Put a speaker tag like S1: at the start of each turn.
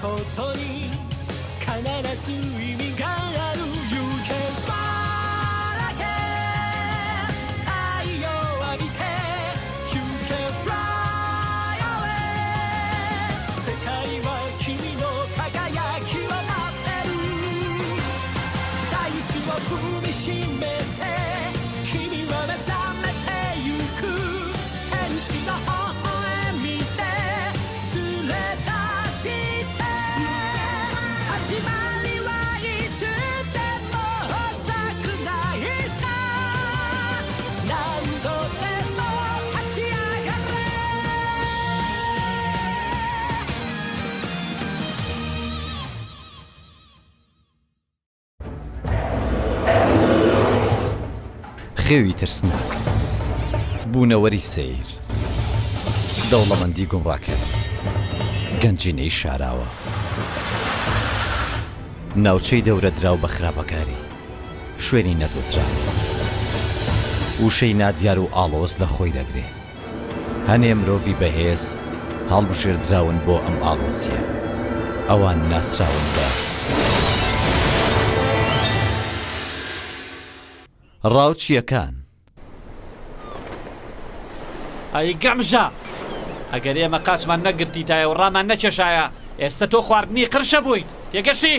S1: ことに必ず意味がある You can smile again 太陽浴びて You can fly away 世界は君の輝きを待ってる大地を踏みしめて君は目覚めてゆく天使の微笑みで連れ出して始まりはいつでも遅くないさ何度でも立ち上がれ
S2: خێوی ترسناک بوونەوەری سیر دەوڵەمەندی گومڕاکرد گەنجینەی شاراوە ناوچەی دەورە دراو بە خراپەکاری شوێنی نەدۆزرا وشەی نادیار و ئاڵۆز لە خۆی دەگرێ هەنێ مرۆڤی بەهێز هەڵبژێردراون بۆ ئەم ئاڵۆزیە ئەوان ناسراون بە ڕاوچیەکان
S3: ئەی گەمژە ئەگەر ئێمە قاچمان نەگرتیتایە و ڕامان نەکێشایە ئێستا تۆ خواردنی قرشە بوویت تێگەشتی